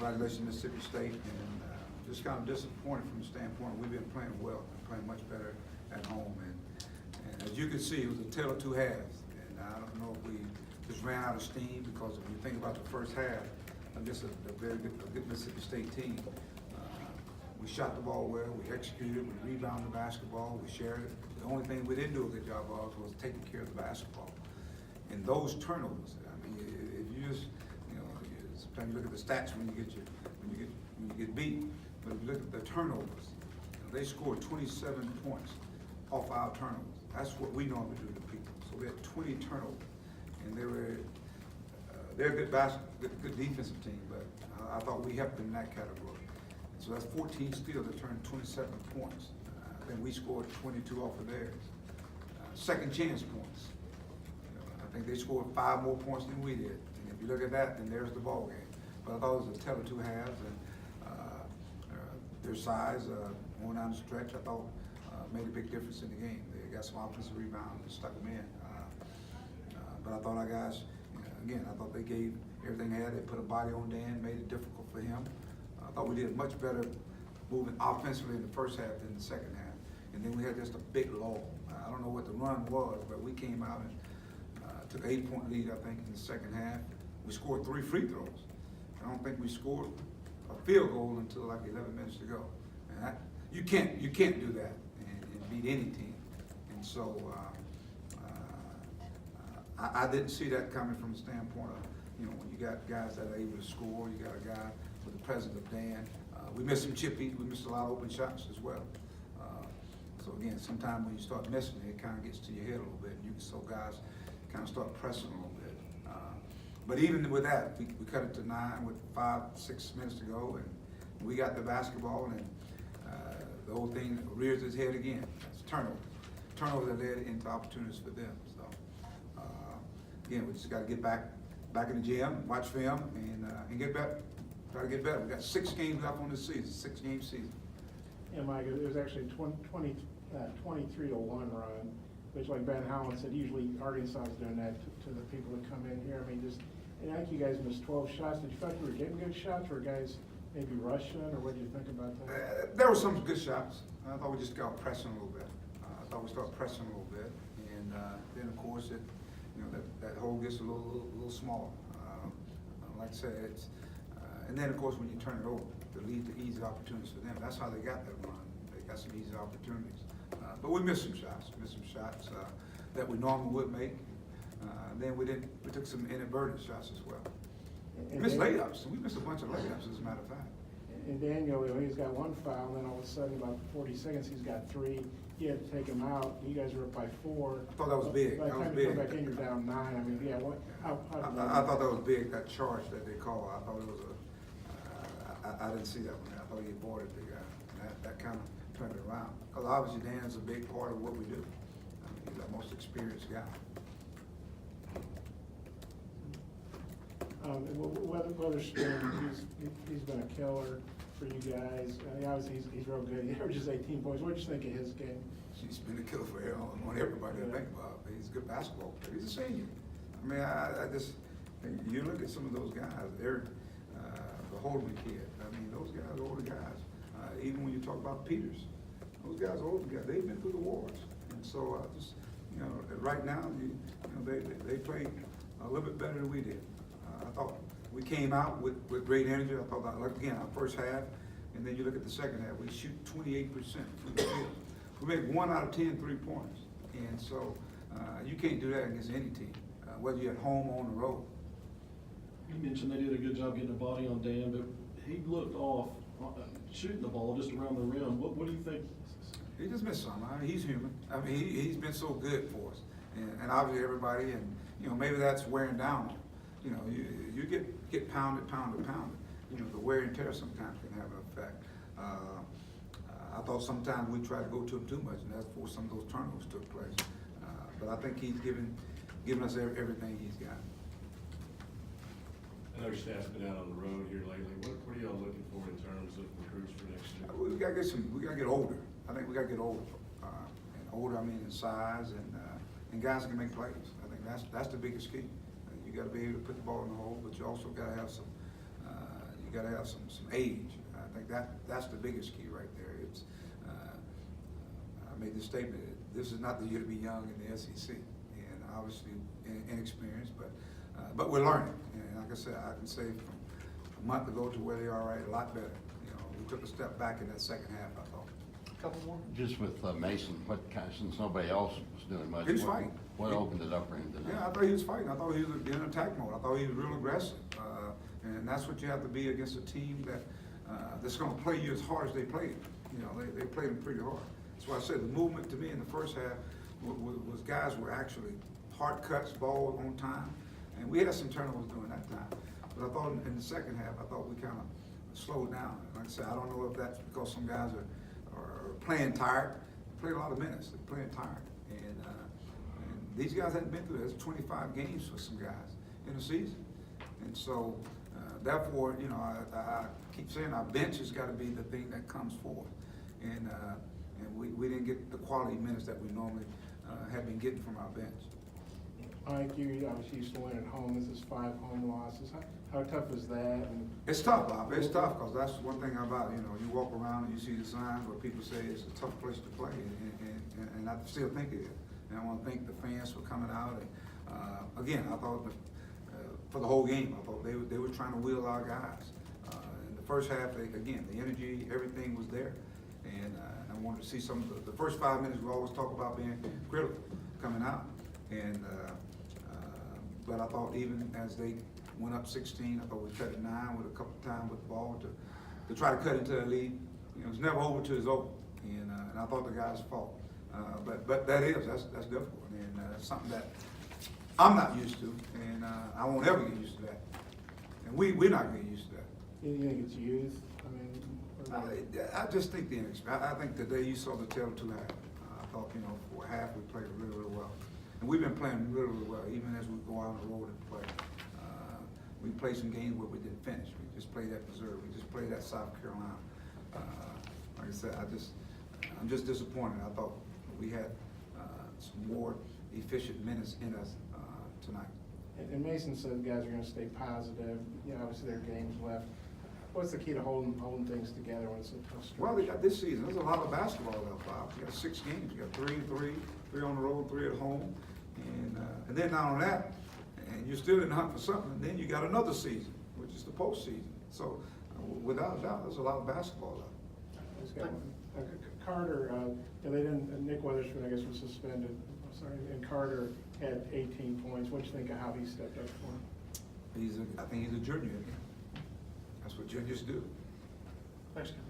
congratulations, Mississippi State, and just kind of disappointed from the standpoint we've been playing well, and playing much better at home, and as you can see, it was a tale of two halves, and I don't know if we just ran out of steam, because if you think about the first half, this is a very good Mississippi State team. We shot the ball well, we executed, we rebounded the basketball, we shared it. The only thing we didn't do a good job of was taking care of the basketball. And those turnovers, I mean, if you just, sometimes you look at the stats when you get beat, but if you look at the turnovers, they scored 27 points off our turnovers. That's what we normally do to people. So we had 20 turnovers, and they're a good defensive team, but I thought we helped them in that category. So that's 14 steals that turned 27 points. Then we scored 22 off of theirs. Second chance points. I think they scored 5 more points than we did. And if you look at that, then there's the ball game. But I thought it was a tale of two halves, and their size going down the stretch, I thought made a big difference in the game. They got some offensive rebounds and stuck them in. But I thought our guys, again, I thought they gave everything they had. They put a body on Dan, made it difficult for him. I thought we did much better moving offensively in the first half than the second half. And then we had just a big lull. I don't know what the run was, but we came out and took an 8-point lead, I think, in the second half. We scored 3 free throws. I don't think we scored a field goal until like 11 minutes to go. And you can't do that and beat any team. And so I didn't see that coming from the standpoint of, when you got guys that are able to score, you got a guy with the presence of Dan. We missed some chippies, we missed a lot of open shots as well. So again, sometimes when you start missing, it kind of gets to your head a little bit, and so guys kind of start pressing a little bit. But even with that, we cut it to 9 with 5-6 minutes to go, and we got the basketball, and the whole thing rears its head again. It's turnovers. Turnovers that led into opportunities for them. So again, we just got to get back in the gym, watch film, and get better. Try to get better. We got 6 games left on this season, 6-game season. Yeah, Mike, it was actually 23-1 run, which, like Ben Howland said, usually Arkansas is doing that to the people that come in here. I mean, and I think you guys missed 12 shots. Did you feel like you were getting good shots? Were guys maybe rushing, or what did you think about that? There were some good shots. I thought we just got pressing a little bit. I thought we started pressing a little bit, and then of course that hole gets a little smaller. Like I said, and then of course when you turn it over, to lead to easy opportunities for them. That's how they got that run. They got some easy opportunities. But we missed some shots. That we normally would make. Then we took some inadvertent shots as well. We missed layups. We missed a bunch of layups, as a matter of fact. And Daniel, he's got 1 foul, and then all of a sudden, about 40 seconds, he's got 3. He had to take him out. You guys were up by 4. I thought that was big. By the time you come back in, you're down 9. I mean, yeah. I thought that was big. That charge that they called. I thought it was I didn't see that one. I thought he avoided the guy. That kind of turned it around. Because obviously Dan's a big part of what we do. He's our most experienced guy. Weatherspoon, he's been a killer for you guys. Obviously, he's real good. He averages 18 points. What did you think of his game? He's been a killer for everybody to think about. He's a good basketball player. He's a senior. I mean, I just, you look at some of those guys, they're the Holden kid. I mean, those guys are older guys. Even when you talk about Peters, those guys are older guys. They've been through the wars. And so just, right now, they play a little bit better than we did. I thought we came out with great energy. I thought, again, our first half, and then you look at the second half, we shoot 28% from the field. We make 1 out of 10 3-pointers. And so you can't do that against any team, whether you're at home or on the road. You mentioned they did a good job getting a body on Dan, but he looked off shooting the ball just around the rim. What do you think? He just missed some. I mean, he's human. I mean, he's been so good for us, and obviously everybody, and maybe that's wearing down. You get pounded. The wear and tear sometimes can have an effect. I thought sometimes we tried to go to him too much, and that's before some of those turnovers took place. But I think he's given us everything he's got. I know your staff's been out on the road here lately. What are y'all looking for in terms of recruits for next year? We gotta get older. I think we gotta get older. And older, I mean, in size and guys can make plays. I think that's the biggest key. You gotta be able to put the ball in the hole, but you also gotta have some. You You gotta have some age. I think that's the biggest key right there. It's, I made this statement, this is not the year to be young in the SEC, and obviously inexperienced, but we're learning. And like I said, I can say from a month ago to where they are right, a lot better. You know, we took a step back in that second half, I thought. Couple more? Just with Mason, since nobody else was doing much. He was fighting. What opened it up for him tonight? Yeah, I thought he was fighting. I thought he was in attack mode. I thought he was real aggressive. And that's what you have to be against a team that's going to play you as hard as they played. You know, they played him pretty hard. That's why I said the movement to me in the first half was guys were actually hard cuts, ball on time. And we had some turnovers during that time. But I thought in the second half, I thought we kind of slowed down. Like I said, I don't know if that's because some guys are playing tired. They played a lot of minutes. They're playing tired. And these guys hadn't been through this. 25 games for some guys in a season. And so, therefore, you know, I keep saying our bench has got to be the thing that comes forth. And we didn't get the quality minutes that we normally have been getting from our bench. Mike, you obviously used to win at home. This is 5 home losses. How tough is that? And It's tough, Bob. It's tough because that's one thing about it. You know, you walk around and you see the signs where people say it's a tough place to play, and I still think it is. And I want to thank the fans for coming out. And again, I thought for the whole game, I thought they were trying to wheel our guys. In the first half, again, the energy, everything was there, and I wanted to see some of the first 5 minutes. We always talk about being critical coming out, and but I thought even as they went up 16, I thought we cut it 9 with a couple of times with the ball to try to cut into a lead. You know, it's never over till it's over, and I thought the guys fought. But that's difficult, and it's something that I'm not used to, and I won't ever get used to that. And we're not getting used to that. you think it's youth? I mean, I just think the inexperience. I think today you saw the tail two half. I thought, you know, for a half we played really, really well. And we've been playing really, really well, even as we go out on the road and play. We played some games where we didn't finish. We just played at Missouri. We just played at South Carolina. Like I said, I'm just disappointed. I thought we had some more efficient minutes in us tonight. and Mason said guys are going to stay positive. You know, obviously there are games left. What's the key to holding things together when it's a tough stretch? Well, they got this season. There's a lot of basketball left, Bob. You got 6 games. You got 3 and 3, 3 on the road, 3 at home, and then not on that, and you're still in the hunt for something. And then you got another season, which is the postseason. So, without a doubt, there's a lot of basketball left. Just got one. Carter, they didn't. Nick Weatherspoon, I guess, was suspended. Sorry, and Carter had 18 points. What do you think of how he stepped up for him? I think he's a junior again. That's what juniors do. Thanks, Ken.